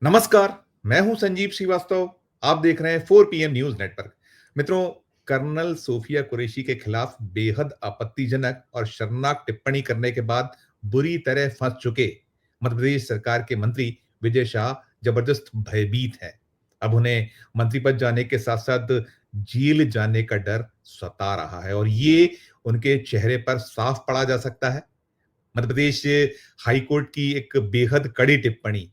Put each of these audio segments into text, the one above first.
नमस्कार, मैं हूं संजीव श्रीवास्तव। आप देख रहे हैं 4 PM न्यूज नेटवर्क। मित्रों, कर्नल सोफिया कुरैशी के खिलाफ बेहद आपत्तिजनक और शर्मनाक टिप्पणी करने के बाद बुरी तरह फंस चुके मध्य प्रदेश सरकार के मंत्री विजय शाह जबरदस्त भयभीत हैं। अब उन्हें मंत्री पद जाने के साथ साथ जेल जाने का डर सता रहा है और ये उनके चेहरे पर साफ पड़ा जा सकता है। मध्य प्रदेश हाईकोर्ट की एक बेहद कड़ी टिप्पणी,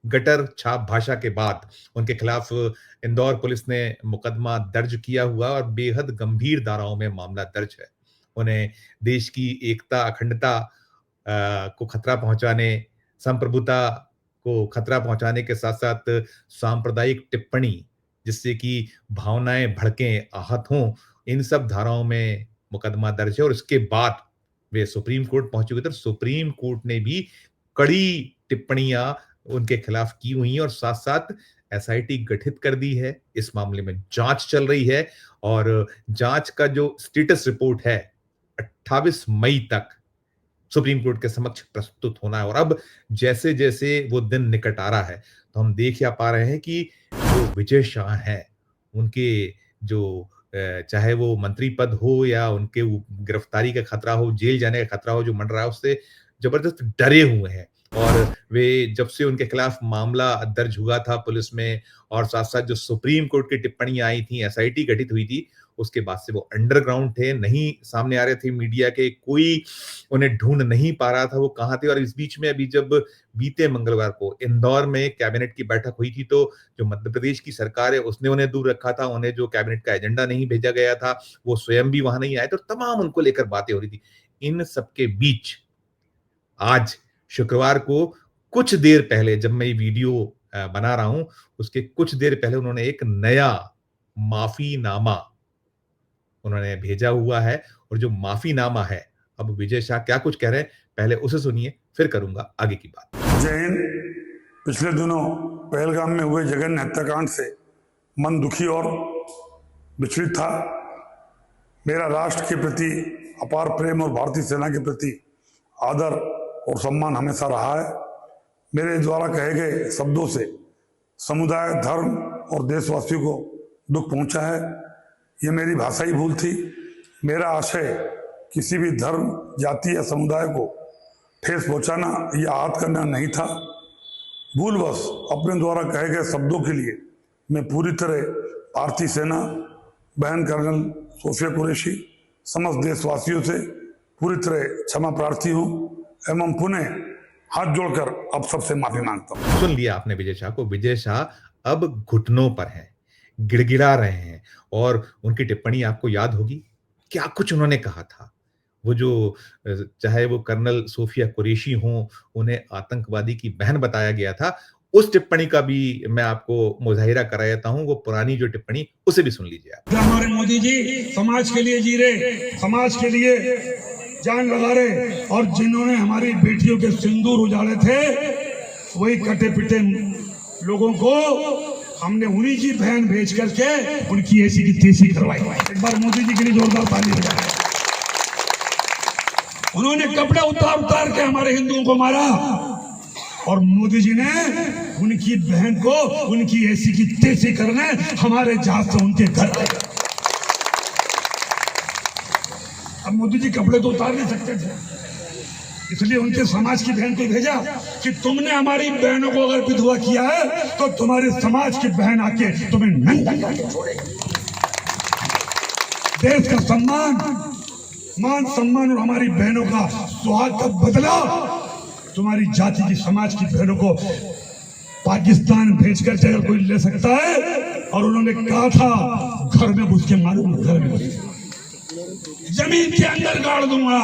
गटर छाप भाषा के बाद उनके खिलाफ इंदौर पुलिस ने मुकदमा दर्ज किया हुआ और बेहद गंभीर धाराओं में मामला दर्ज है। उन्हें देश की एकता, अखंडता को खतरा पहुंचाने, संप्रभुता को खतरा पहुंचाने के साथ-साथ सांप्रदायिक टिप्पणी जिससे कि भावनाएं भड़कें, आहत हों, इन सब धाराओं में मुकदमा दर्ज है और इसके बाद वे सुप्रीम कोर्ट पहुंच चुके थे। सुप्रीम कोर्ट ने भी कड़ी टिप्पणियां उनके खिलाफ की हुई हैं और साथ-साथ एसआईटी गठित कर दी है। इस मामले में जांच चल रही है और जांच का जो स्टेटस रिपोर्ट है 28 मई तक सुप्रीम कोर्ट के समक्ष प्रस्तुत होना है और अब जैसे-जैसे वो दिन निकट आ रहा है, तो हम देख या पा रहे हैं कि जो विजय शाह हैं, उनके जो चाहे वो मंत्री पद हो या उनके गिरफ्तारी का खतरा हो, जेल जाने का खतरा हो जो मंडरा है, उससे जबरदस्त डरे हुए हैं। और वे जब से उनके खिलाफ मामला दर्ज हुआ था पुलिस में और साथ-साथ जो सुप्रीम कोर्ट की टिप्पणियां आई थी, एसआईटी गठित हुई थी, उसके बाद से वो अंडरग्राउंड थे, नहीं सामने आ रहे थे मीडिया के, कोई उन्हें ढूंढ नहीं पा रहा था वो कहाँ थे। और इस बीच में अभी जब बीते मंगलवार को इंदौर में कैबिनेट की बैठक हुई थी, तो जो मध्य प्रदेश की सरकार है उसने उन्हें दूर रखा था, उन्हें जो कैबिनेट का एजेंडा नहीं भेजा गया था, वो स्वयं भी वहां नहीं आए, तो तमाम उनको लेकर बातें हो रही थी। इन सबके बीच आज शुक्रवार को कुछ देर पहले जब मैं ये वीडियो बना रहा हूं, उसके कुछ देर पहले उन्होंने एक नया माफीनामा उन्होंने भेजा हुआ है और जो माफीनामा है, अब विजय शाह क्या कुछ कह रहे हैं, पहले उसे सुनिए, फिर करूंगा आगे की बात। जय हिंद। पिछले दिनों पहलगाम में हुए जघन्य हत्याकांड से मन दुखी और विचलित था। मेरा राष्ट्र के प्रति अपार प्रेम और भारतीय सेना के प्रति आदर और सम्मान हमेशा रहा है। मेरे द्वारा कहे गए शब्दों से समुदाय, धर्म और देशवासियों को दुख पहुंचा है। ये मेरी भाषाई भूल थी। मेरा आशय किसी भी धर्म, जाति या समुदाय को ठेस पहुंचाना या आहत करना नहीं था। भूलवश अपने द्वारा कहे गए शब्दों के लिए मैं पूरी तरह भारतीय सेना, बहन कर्नल सोफिया कुरैशी, समस्त देशवासियों से पूरी तरह क्षमा प्रार्थी हूँ एवं पुनः हाथ जोड़कर अब सबसे माफी मांगता हूँ। सुन लिया आपने विजय शाह को। विजय शाह अब घुटनों पर हैं, गिड़गिड़ा रहे हैं और उनकी टिप्पणी आपको याद होगी, क्या कुछ उन्होंने कहा था। वो जो चाहे वो कर्नल सोफिया कुरैशी हों, उन्हें आतंकवादी की बहन बताया गया था, उस टिप्पणी का भी मैं आपको मुजाहिरा करा देता हूं। वो पुरानी जो टिप्पणी, उसे भी सुन लीजिए आप। हमारे मोदी जी समाज के लिए जी रहे, समाज के लिए जान लगा रहे और जिन्होंने हमारी बेटियों के सिंदूर उजाड़े थे, वही कटे पिटे लोगों को हमने उन्हीं की बहन भेज करके उनकी ऐसी की तैसी करवाई। एक बार मोदी जी के लिए जोरदार ताली बजाएं। उन्होंने कपड़े उतार उतार के हमारे हिंदुओं को मारा और मोदी जी ने उनकी बहन को उनकी ऐसी की तैसी करने हमारे जहाज से उनके घर आए। अब मोदी जी कपड़े तो उतार नहीं सकते थे, इसलिए उनके समाज की बहन को भेजा कि तुमने हमारी बहनों को अगर विधवा किया है तो तुम्हारे समाज की बहन आके तुम्हें नंगा करके छोड़ेगी। देश का सम्मान, मान सम्मान और हमारी बहनों का सुहाग का बदला तुम्हारी जाति की, समाज की बहनों को पाकिस्तान भेजकर अगर कोई ले सकता है, और उन्होंने कहा था घर में घुस के मारूंगा, घर में घुस जमीन के अंदर गाड़ दूंगा।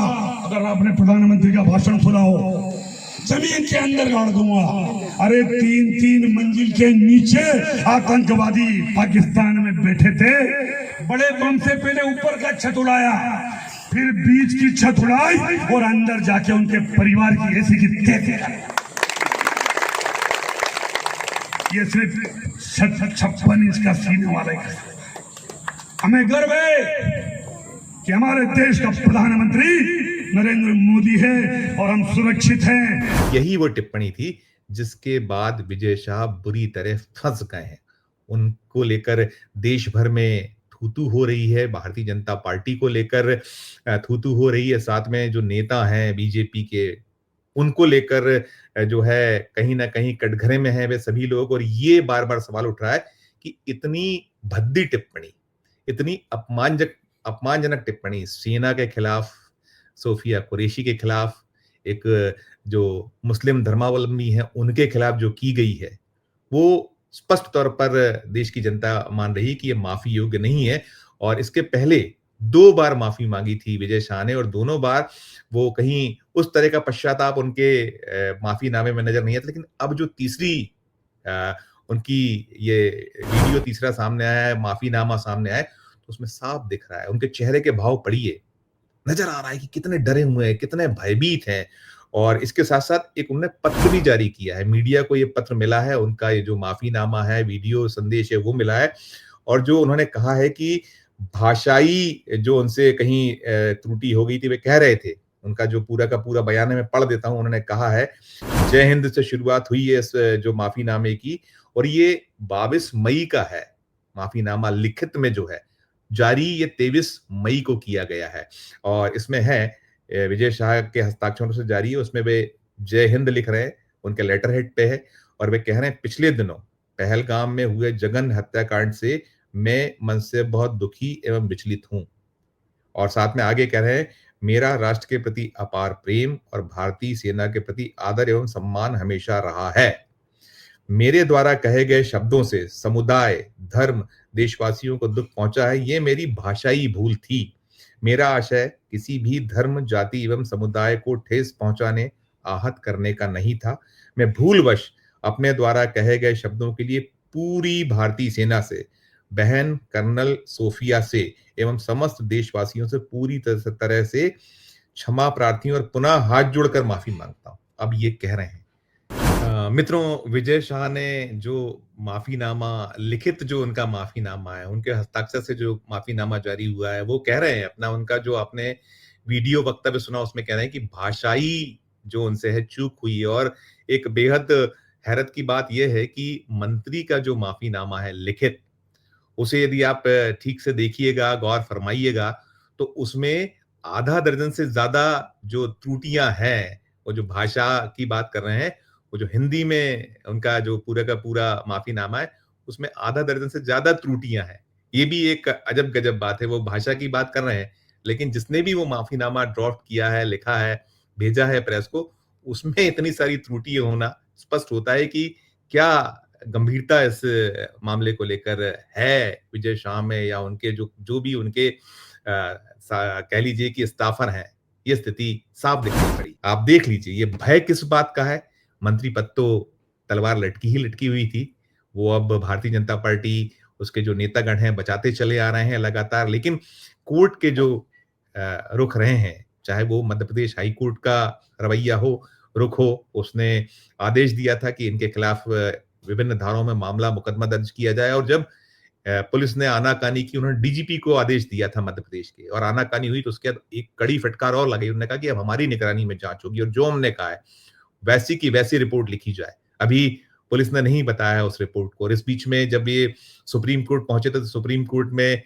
अगर आपने प्रधानमंत्री का भाषण सुना हो, जमीन के अंदर गाड़ दूंगा। अरे 3-3 मंजिल के नीचे आतंकवादी पाकिस्तान में बैठे थे। बड़े बम से पहले ऊपर का छत उड़ाया, फिर बीच की छत उड़ाई और अंदर जाके उनके परिवार की ऐसी की तैसी। ये सिर्फ 56 इंच का सीने वाले। हमें गर्व है कि हमारे देश का प्रधानमंत्री नरेंद्र मोदी है और हम सुरक्षित हैं। यही वो टिप्पणी थी जिसके बाद विजय शाह बुरी तरह फंस गए हैं। उनको लेकर देश भर में थू-थू हो रही है, भारतीय जनता पार्टी को लेकर थू-थू हो रही है, साथ में जो नेता हैं बीजेपी के, उनको लेकर जो है कहीं न कहीं कटघरे में हैं वे सभी लोग, और ये बार-बार सवाल उठ रहा है कि इतनी भद्दी टिप्पणी, इतनी अपमानजनक टिप्पणी सेना के खिलाफ, सोफिया कुरैशी के खिलाफ, एक जो मुस्लिम धर्मावलंबी हैं उनके खिलाफ जो की गई है, वो स्पष्ट तौर पर देश की जनता मान रही है कि ये माफ़ी योग्य नहीं है। और इसके पहले 2 बार माफ़ी माँगी थी विजय शाह ने, और दोनों बार वो कहीं उस तरह का पश्चाताप उनके माफ़ीनामे में नज़र नहीं आता। लेकिन अब जो तीसरी अ, उनकी ये वीडियो तीसरा सामने आया है, माफ़ीनामा सामने आया है, तो उसमें साफ दिख रहा है, उनके चेहरे के भाव पढ़िए, नज़र आ रहा है कि कितने डरे हुए हैं, कितने भयभीत हैं। और इसके साथ-साथ एक उन्होंने पत्र भी जारी किया है, मीडिया को ये पत्र मिला है, उनका ये जो माफ़ीनामा है, वीडियो संदेश है, वो मिला है। और जो उन्होंने कहा है कि भाषाई जो उनसे कहीं त्रुटि हो गई थी, वे कह रहे थे, उनका जो पूरा का पूरा बयान है मैं पढ़ देता हूँ, उन्होंने कहा है, जय हिंद से शुरुआत हुई है इस जो माफ़ीनामे की, और ये 22 मई का है, माफ़ीनामा लिखित में जो है, जारी ये 23 मई को किया गया है। और इसमें है विजय शाह के हस्ताक्षरों से जारी है, उसमें वे जय हिंद लिख रहे हैं, उनके लेटर हेड पे है, और वे कह रहे हैं, पिछले दिनों पहलगाम में हुए जघन्य हत्याकांड से मैं मन से बहुत दुखी एवं विचलित हूँ। और साथ में आगे कह रहे हैं, मेरा राष्ट्र के प्रति अपार प्रेम और भारतीय सेना के प्रति आदर एवं सम्मान हमेशा रहा है। मेरे द्वारा कहे गए शब्दों से समुदाय, धर्म, देशवासियों को दुख पहुंचा है, ये मेरी भाषाई भूल थी। मेरा आशय किसी भी धर्म, जाति एवं समुदाय को ठेस पहुंचाने, आहत करने का नहीं था। मैं भूलवश अपने द्वारा कहे गए शब्दों के लिए पूरी भारतीय सेना से, बहन कर्नल सोफिया से एवं समस्त देशवासियों से पूरी तरह से क्षमा प्रार्थी हूं और पुनः हाथ जोड़कर माफी मांगता हूं। अब ये कह रहे हैं। मित्रों, विजय शाह ने जो माफीनामा, लिखित जो उनका माफीनामा है, उनके हस्ताक्षर से जो माफीनामा जारी हुआ है, वो कह रहे हैं अपना, उनका जो आपने वीडियो वक्तव्य सुना उसमें कह रहे हैं कि भाषाई जो उनसे है चूक हुई है। और एक बेहद हैरत की बात यह है कि मंत्री का जो माफीनामा है लिखित, उसे यदि आप ठीक से देखिएगा, गौर फरमाइएगा, तो उसमें आधा दर्जन से ज्यादा जो त्रुटियां हैं, वो जो भाषा की बात कर रहे हैं, वो जो हिंदी में उनका जो पूरा का पूरा माफीनामा है, उसमें आधा दर्जन से ज्यादा त्रुटियां हैं। ये भी एक अजब गजब बात है। वो भाषा की बात कर रहे हैं, लेकिन जिसने भी वो माफीनामा ड्राफ्ट किया है, लिखा है, भेजा है प्रेस को, उसमें इतनी सारी त्रुटि होना स्पष्ट होता है कि क्या गंभीरता इस मामले को लेकर है विजय शाह में, या उनके जो जो भी उनके कह लीजिए कि स्टाफर हैं। ये स्थिति साफ दिखाई पड़ी। आप देख लीजिए, ये भय किस बात का है। मंत्री पद तो तलवार लटकी ही लटकी हुई थी। वो अब भारतीय जनता पार्टी, उसके जो नेतागण हैं, बचाते चले आ रहे हैं लगातार। लेकिन कोर्ट के जो रुख रहे हैं, चाहे वो मध्य प्रदेश हाई कोर्ट का रवैया हो, रुख हो, उसने आदेश दिया था कि इनके खिलाफ विभिन्न धाराओं में मामला, मुकदमा दर्ज किया जाए। और जब पुलिस ने आनाकानी की, उन्होंने डीजीपी को आदेश दिया था मध्य प्रदेश के, और आनाकानी हुई तो उसके बाद एक कड़ी फटकार और लगाई। उन्होंने कहा कि अब हमारी निगरानी में जांच होगी, और जो हमने कहा है वैसी की वैसी रिपोर्ट लिखी जाए। अभी पुलिस ने नहीं बताया है उस रिपोर्ट को। और इस बीच में जब ये सुप्रीम कोर्ट पहुंचे थे, तो सुप्रीम कोर्ट में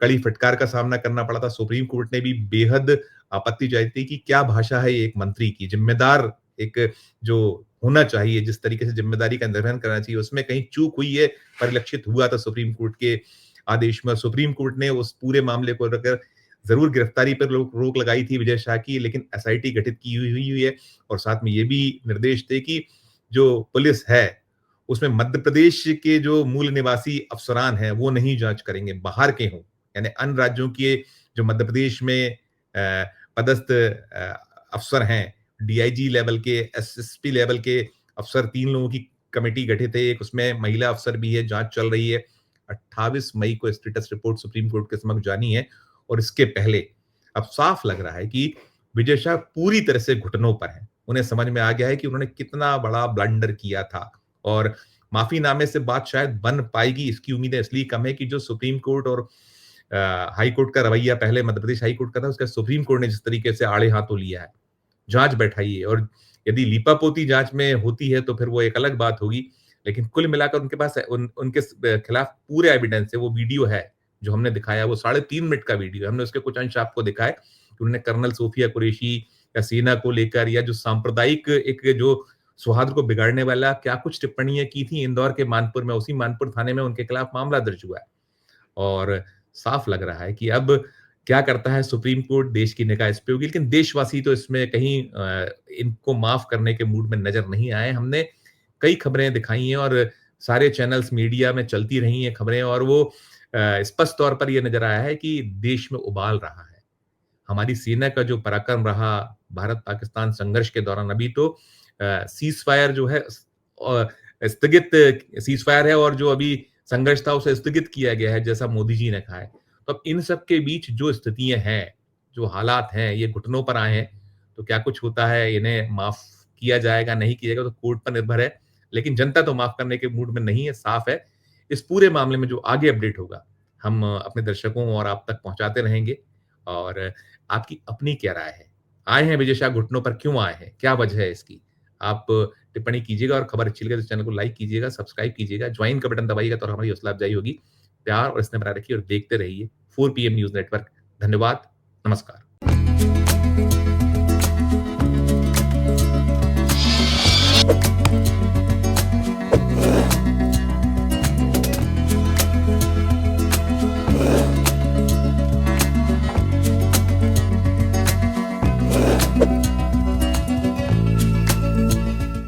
कड़ी फटकार का सामना करना पड़ा था। सुप्रीम कोर्ट ने भी बेहद आपत्ति जताई थी कि क्या भाषा है एक मंत्री की, जिम्मेदार एक जो होना चाहिए, जिस तरीके से जिम्मेदारी का निर्वहन करना चाहिए, उसमें कहीं चूक हुई है, परिलक्षित हुआ था सुप्रीम कोर्ट के आदेश में। सुप्रीम कोर्ट ने उस पूरे मामले को लेकर जरूर गिरफ्तारी पर रोक लगाई थी विजय शाह की, लेकिन एसआईटी गठित की हुई है। और साथ में ये भी निर्देश थे कि जो पुलिस है, उसमें मध्य प्रदेश के जो मूल निवासी अफसरान हैं, वो नहीं जांच करेंगे, बाहर के हों, यानी अन्य राज्यों के जो मध्य प्रदेश में पदस्थ अफसर हैं, डीआईजी लेवल के, एसएसपी लेवल के अफसर, 3 लोगों की कमेटी गठित है। एक उसमें महिला अफसर भी है, जांच चल रही है। 28 मई को स्टेटस रिपोर्ट सुप्रीम कोर्ट के समक्ष जानी है। और इसके पहले अब साफ लग रहा है कि विजय शाह पूरी तरह से घुटनों पर हैं। उन्हें समझ में आ गया है कि उन्होंने कितना बड़ा ब्लंडर किया था, और माफीनामे से बात शायद बन पाएगी, इसकी उम्मीदें इसलिए कम है कि जो सुप्रीम कोर्ट और हाई कोर्ट का रवैया, पहले मध्य प्रदेश हाई कोर्ट का था, उसका सुप्रीम कोर्ट ने जिस तरीके से आड़े हाथों लिया है, जांच बैठाई है, और यदि लीपापोती जांच में होती है तो फिर वो एक अलग बात होगी, लेकिन कुल मिलाकर उनके पास उनके खिलाफ पूरे एविडेंस है। वो वीडियो है जो हमने दिखाया, वो 3.5 मिनट का वीडियो है। हमने उसके कुछ अंश आपको दिखाए कि उन्होंने कर्नल सोफिया कुरैशी या सेना को लेकर या जो सांप्रदायिक एक जो सौहार्द को बिगाड़ने वाला क्या कुछ टिप्पणियां की थी इंदौर के मानपुर में। उसी मानपुर थाने में उनके खिलाफ मामला दर्ज हुआ है और साफ लग रहा है कि अब क्या करता है सुप्रीम कोर्ट, देश की निगाह इस पे होगी। लेकिन देशवासी तो इसमें कहीं इनको माफ करने के मूड में नजर नहीं आए। हमने कई खबरें दिखाई हैं और सारे चैनल्स मीडिया में चलती रही हैं खबरें, और वो स्पष्ट तौर पर यह नजर आया है कि देश में उबाल रहा है। हमारी सेना का जो पराक्रम रहा भारत पाकिस्तान संघर्ष के दौरान, अभी तो सीज फायर जो है स्थगित सीज फायर है और जो अभी संघर्ष था उसे स्थगित किया गया है, जैसा मोदी जी ने कहा है। तो अब इन सब के बीच जो स्थितियां हैं, जो हालात हैं, ये घुटनों पर आए हैं, तो क्या कुछ होता है, इन्हें माफ किया जाएगा नहीं किया जाएगा तो कोर्ट पर निर्भर है। लेकिन जनता तो माफ करने के मूड में नहीं है, साफ है। इस पूरे मामले में जो आगे अपडेट होगा हम अपने दर्शकों और आप तक पहुंचाते रहेंगे। और आपकी अपनी क्या राय है? आए हैं विजय शाह घुटनों पर, क्यों आए हैं, क्या वजह है इसकी? आप टिप्पणी कीजिएगा और खबर अच्छी लगे तो चैनल को लाइक कीजिएगा, सब्सक्राइब कीजिएगा, ज्वाइन का बटन दबाइएगा तो हमारी हौसला अफजाई होगी। प्यार और स्नेह बनाए रखिए और देखते रहिए 4 PM न्यूज नेटवर्क। धन्यवाद, नमस्कार।